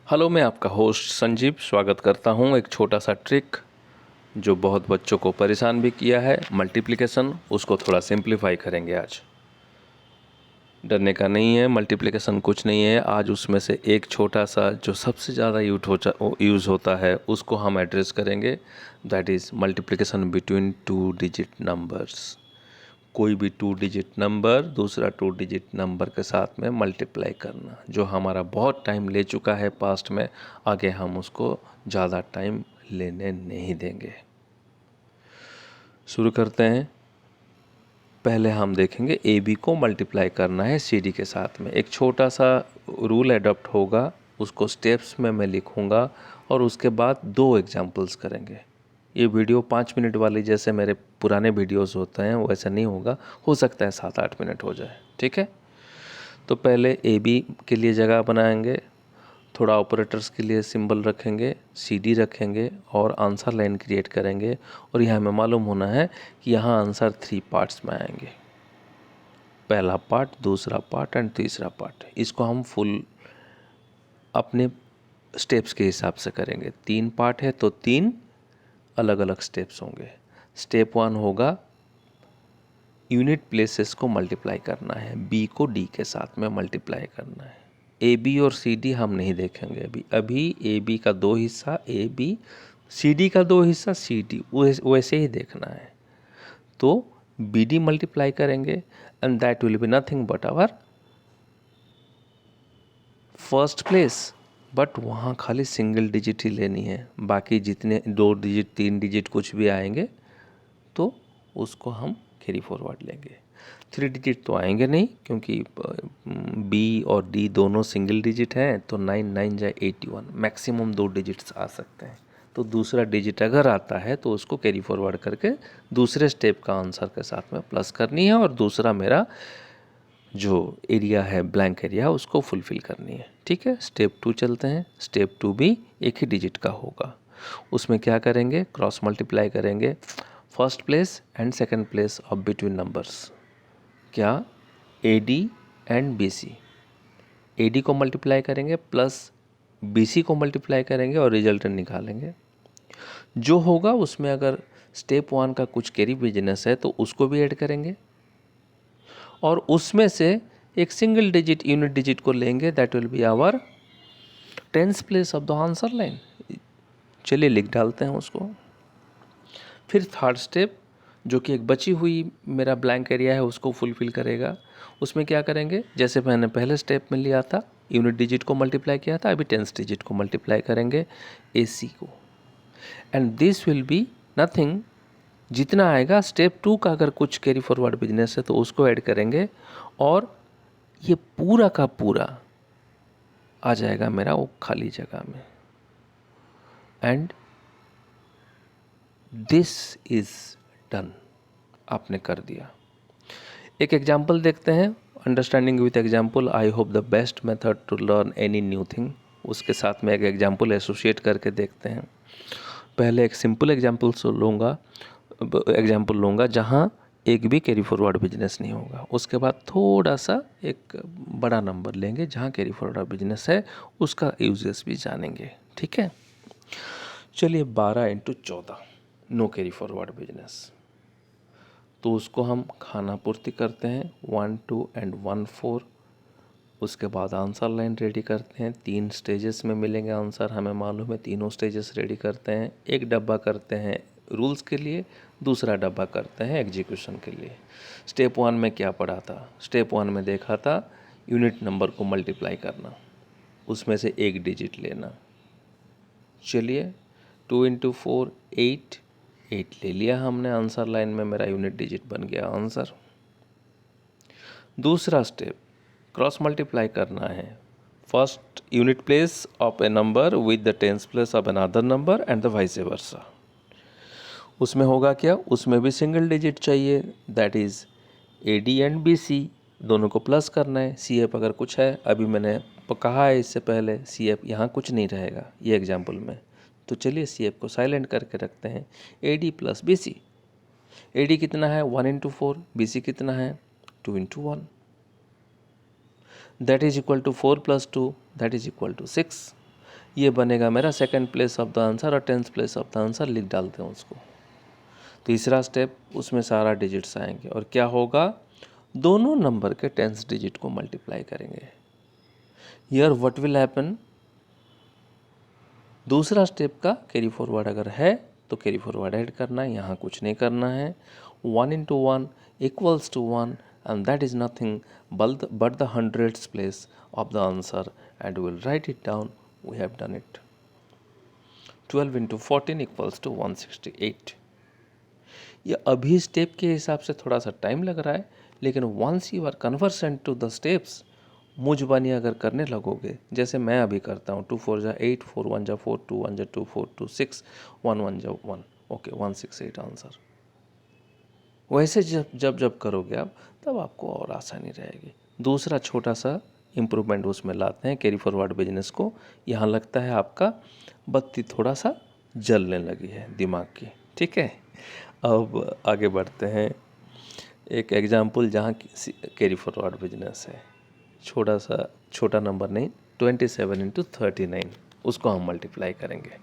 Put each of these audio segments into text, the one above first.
Hello, मैं आपका host Sanjeev स्वागत करता हूं। एक छोटा सा ट्रिक जो बहुत बच्चों को परेशान भी किया है, मल्टीप्लिकेशन, उसको थोड़ा सिंप्लीफाई करेंगे आज। डरने का नहीं है, मल्टीप्लिकेशन कुछ नहीं है। आज उसमें से एक छोटा सा जो सबसे ज़्यादा यूज़ होता है उसको हम एड्रेस करेंगे। That is multiplication between 2 digit numbers. कोई भी 2 डिजिट नंबर दूसरा 2 डिजिट नंबर के साथ में मल्टीप्लाई करना, जो हमारा बहुत टाइम ले चुका है पास्ट में। आगे हम उसको ज़्यादा टाइम लेने नहीं देंगे। शुरू करते हैं। पहले हम देखेंगे ए बी को मल्टीप्लाई करना है सी डी के साथ में। एक छोटा सा रूल एडॉप्ट होगा, उसको स्टेप्स में मैं लिखूँगा और उसके बाद 2 एग्जाम्पल्स करेंगे। ये वीडियो 5 मिनट वाली जैसे मेरे पुराने वीडियोस होते हैं वैसा नहीं होगा, हो सकता है 7-8 मिनट हो जाए, ठीक है। तो पहले ए बी के लिए जगह बनाएंगे, थोड़ा ऑपरेटर्स के लिए सिंबल रखेंगे, सी डी रखेंगे और आंसर लाइन क्रिएट करेंगे। और यह हमें मालूम होना है कि यहाँ आंसर 3 पार्ट्स में आएंगे, पहला पार्ट, दूसरा पार्ट एंड तीसरा पार्ट। इसको हम फुल अपने स्टेप्स के हिसाब से करेंगे। 3 पार्ट है तो 3 अलग अलग स्टेप्स होंगे। स्टेप 1 होगा यूनिट प्लेसेस को मल्टीप्लाई करना है, बी को डी के साथ में मल्टीप्लाई करना है। ए बी और सी डी हम नहीं देखेंगे अभी ए बी का 2 हिस्सा ए बी, सी डी का 2 हिस्सा सी डी, वैसे ही देखना है। तो बी डी मल्टीप्लाई करेंगे and that will be nothing but our first place. But वहाँ खाली सिंगल डिजिट ही लेनी है, बाकी जितने 2 डिजिट 3 डिजिट कुछ भी आएंगे तो उसको हम कैरी फॉरवर्ड लेंगे। 3 डिजिट तो आएंगे नहीं, क्योंकि बी और डी दोनों सिंगल डिजिट हैं, तो 9 9 जाए 81, मैक्सिमम 2 डिजिट्स आ सकते हैं। तो दूसरा डिजिट अगर आता है तो उसको कैरी फॉरवर्ड करके दूसरे स्टेप का आंसर के साथ में प्लस करनी है, और दूसरा मेरा जो एरिया है, ब्लैंक एरिया, उसको फुलफ़िल करनी है, ठीक है। स्टेप 2 चलते हैं। स्टेप 2 भी एक ही डिजिट का होगा। उसमें क्या करेंगे, क्रॉस मल्टीप्लाई करेंगे first place and second place of between numbers. क्या, A D and B C. A D को मल्टीप्लाई करेंगे प्लस बी सी को मल्टीप्लाई करेंगे और रिजल्टेंट निकालेंगे। जो होगा उसमें अगर स्टेप 1 का कुछ कैरी बिजनेस है तो उसको भी ऐड करेंगे, और उसमें से एक सिंगल डिजिट यूनिट डिजिट को लेंगे, that will be our tens place of the answer line. चलिए लिख डालते हैं उसको। फिर थर्ड स्टेप, जो कि एक बची हुई मेरा ब्लैंक एरिया है, उसको फुलफिल करेगा। उसमें क्या करेंगे, जैसे मैंने पहले स्टेप में लिया था, यूनिट डिजिट को मल्टीप्लाई किया था, अभी टेंस डिजिट को मल्टीप्लाई करेंगे, ए सी को। And this will be nothing, जितना आएगा स्टेप 2 का अगर कुछ कैरी फॉरवर्ड बिजनेस है तो उसको ऐड करेंगे, और ये पूरा का पूरा आ जाएगा मेरा वो खाली जगह में। एंड दिस इज डन, आपने कर दिया। एक एग्जाम्पल देखते हैं, understanding with example I hope the best method to learn any new thing. उसके साथ में एक एग्जाम्पल एसोसिएट करके देखते हैं। पहले एक सिंपल एग्जाम्पल लूँगा जहाँ एक भी कैरी फॉरवर्ड बिजनेस नहीं होगा। उसके बाद थोड़ा सा एक बड़ा नंबर लेंगे जहाँ कैरी फॉरवर्ड बिजनेस है, उसका यूजेस भी जानेंगे, ठीक है। चलिए 12 × 14, नो कैरी फॉरवर्ड बिजनेस। तो उसको हम खाना पूर्ति करते हैं, 1 2 एंड 1 4। उसके बाद आंसर लाइन रेडी करते हैं। 3 स्टेजेस में मिलेंगे आंसर, हमें मालूम है। तीनों स्टेजेस रेडी करते हैं। एक डब्बा करते हैं रूल्स के लिए, दूसरा डब्बा करते हैं एग्जीक्यूशन के लिए। स्टेप 1 में क्या पढ़ा था? स्टेप 1 में देखा था यूनिट नंबर को मल्टीप्लाई करना, उसमें से एक डिजिट लेना। चलिए 2 × 4 8, 8 ले लिया हमने, आंसर लाइन में मेरा यूनिट डिजिट बन गया आंसर। दूसरा स्टेप, क्रॉस मल्टीप्लाई करना है first unit place of a number with the tens place of another number and the vice versa. उसमें होगा क्या, उसमें भी सिंगल डिजिट चाहिए, that is A D and B C, दोनों को प्लस करना है। सी एफ अगर कुछ है, अभी मैंने कहा है इससे पहले, सी एफ यहाँ कुछ नहीं रहेगा ये एग्जाम्पल में। तो चलिए सी एफ को साइलेंट करके रखते हैं। A D plus B C, A D कितना है 1 × 4, बी सी कितना है 2 × 1, that is equal to 4 + 2, that is equal to 6। ये बनेगा मेरा second place of the answer और 10th place of the answer लिख डालते हैं उसको। तीसरा स्टेप, उसमें सारा डिजिट्स आएंगे और क्या होगा, दोनों नंबर के 10th डिजिट को मल्टीप्लाई करेंगे। हियर व्हाट विल हैपन, दूसरा स्टेप का कैरी फॉरवर्ड अगर है तो कैरी फॉरवर्ड ऐड करना है, यहाँ कुछ नहीं करना है। 1 into 1 equals to 1 and that is nothing but the hundredths place of the answer and we'll write it down. We have done it. 12 into 14 equals to 168. ये अभी स्टेप के हिसाब से थोड़ा सा टाइम लग रहा है, लेकिन once you are conversant to the steps, मुझबानी अगर करने लगोगे, जैसे मैं अभी करता हूँ, 2 4 जा 8, 4 1 जा 4, 2 1 जा 2, 4 2 6, 1 1 जा 1, ओके 168 आंसर। वैसे जब करोगे आप, तब आपको और आसानी रहेगी। दूसरा छोटा सा इम्प्रूवमेंट उसमें लाते हैं कैरी फॉरवर्ड बिजनेस को। यहाँ लगता है आपका बत्ती थोड़ा सा जलने लगी है दिमाग की, ठीक है। अब आगे बढ़ते हैं, एक एग्जाम्पल जहाँ कैरी फॉरवर्ड बिजनेस है, छोटा नंबर नहीं, 27 into 39, उसको हम मल्टीप्लाई करेंगे।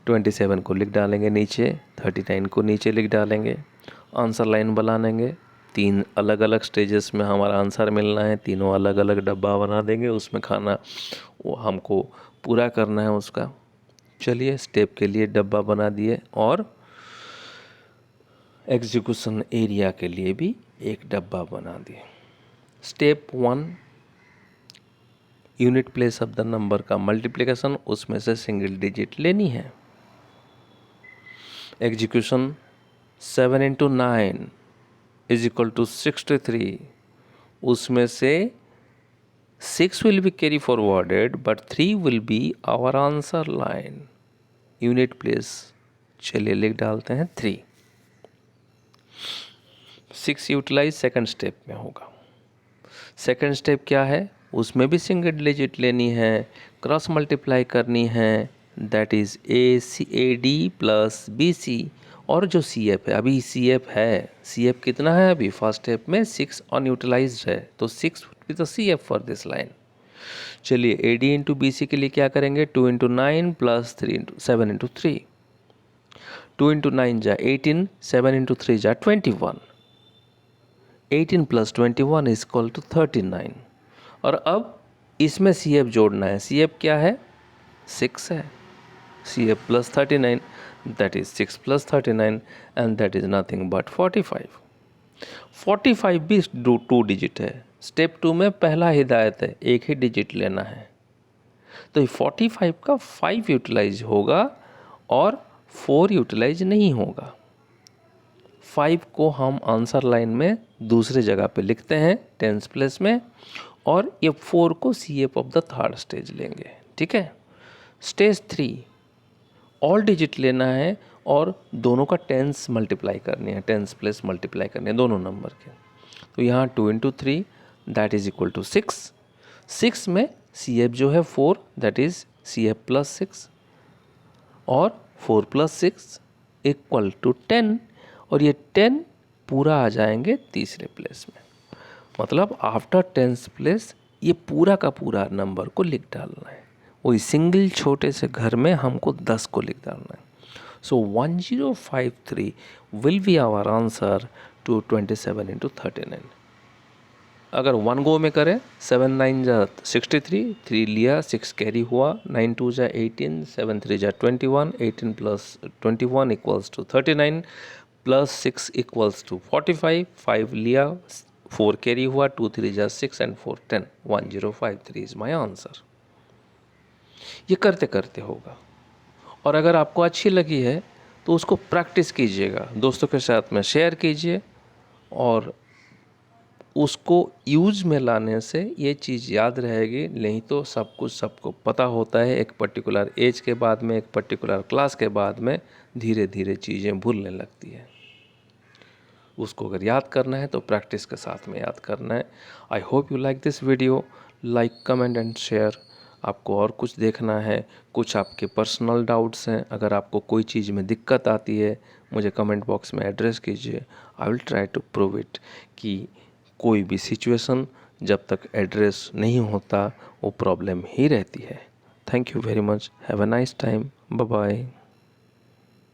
27 को लिख डालेंगे नीचे, 39 को नीचे लिख डालेंगे, आंसर लाइन बना लेंगे। 3 अलग अलग स्टेजेस में हमारा आंसर मिलना है, तीनों अलग अलग डब्बा बना देंगे, उसमें खाना वो हमको पूरा करना है उसका। चलिए, स्टेप के लिए डब्बा बना दिए और एग्जीक्यूशन एरिया के लिए भी एक डब्बा बना दिए। Step 1, unit place of the number का मल्टीप्लिकेशन, उसमें से सिंगल डिजिट लेनी है। Execution 7 into 9 is equal to 63, उसमें से 6 will be carry forwarded but 3 will be our answer line. Unit place चलिए लिख डालते हैं 3। 6 यूटिलाइज सेकंड स्टेप में होगा। सेकंड स्टेप क्या है, उसमें भी सिंगल डिजिट लेनी है, क्रॉस मल्टीप्लाई करनी है, that is AD plus BC। और जो CF है, अभी CF है, CF कितना है अभी फर्स्ट स्टेप में 6 अनयूटिलाइज्ड है, तो 6 with the CF for this line. चलिए AD इंटू BC के लिए क्या करेंगे, 2 into 9 प्लस 7 into 3, 2 into 9 जा 18, 7 into 3 जा 21, 18 प्लस 21 इज इक्वल टू 39। और अब इसमें CF जोड़ना है, CF क्या है 6 है, CF plus 39, that is 6 plus 39 and that is nothing but 45। 45 भी 2 डिजिट है। स्टेप 2 में पहला हिदायत है, एक ही डिजिट लेना है, तो 45 का 5 यूटिलाइज होगा और 4 यूटिलाइज नहीं होगा। 5 को हम आंसर लाइन में दूसरे जगह पे लिखते हैं 10th प्लेस में, और ये 4 को CF of the third stage लेंगे, ठीक है। स्टेज 3, ऑल डिजिट लेना है और दोनों का 10s मल्टीप्लाई करनी है, 10th प्लेस मल्टीप्लाई करनी है दोनों नंबर के। तो यहाँ 2 into 3 that is equal to 6। 6 में CF जो है 4, दैट इज CF प्लस 6, और 4 प्लस 6 इक्वल टू 10, और ये 10 पूरा आ जाएंगे तीसरे प्लेस में। मतलब आफ्टर 10th प्लेस ये पूरा का पूरा नंबर को लिख डालना है। वही सिंगल छोटे से घर में हमको 10 को लिख डालना है। So 1053 will be our answer to 27 into 39। अगर 1 गो में करें, 7 9 जा 63, 3 लिया, 6 कैरी हुआ, 9 2 जा 18, 7 3 जा 21, 18 plus 21 equals to 39, plus 6 equals to 45, 5 लिया, 4 कैरी हुआ, 2 3 जा 6 एंड 4 10, 1053 इज माई आंसर। ये करते करते होगा, और अगर आपको अच्छी लगी है तो उसको प्रैक्टिस कीजिएगा, दोस्तों के साथ में शेयर कीजिए, और उसको यूज में लाने से ये चीज़ याद रहेगी। नहीं तो सब कुछ सबको पता होता है, एक पर्टिकुलर एज के बाद में, एक पर्टिकुलर क्लास के बाद में धीरे धीरे चीज़ें भूलने लगती है। उसको अगर याद करना है तो प्रैक्टिस के साथ में याद करना है। I hope you like this video, like comment and share. आपको और कुछ देखना है, कुछ आपके पर्सनल डाउट्स हैं, अगर आपको कोई चीज़ में दिक्कत आती है मुझे कमेंट बॉक्स में एड्रेस कीजिए। I will try to prove it कि कोई भी सिचुएशन जब तक एड्रेस नहीं होता वो प्रॉब्लम ही रहती है। Thank you very much, have a nice time, bye bye.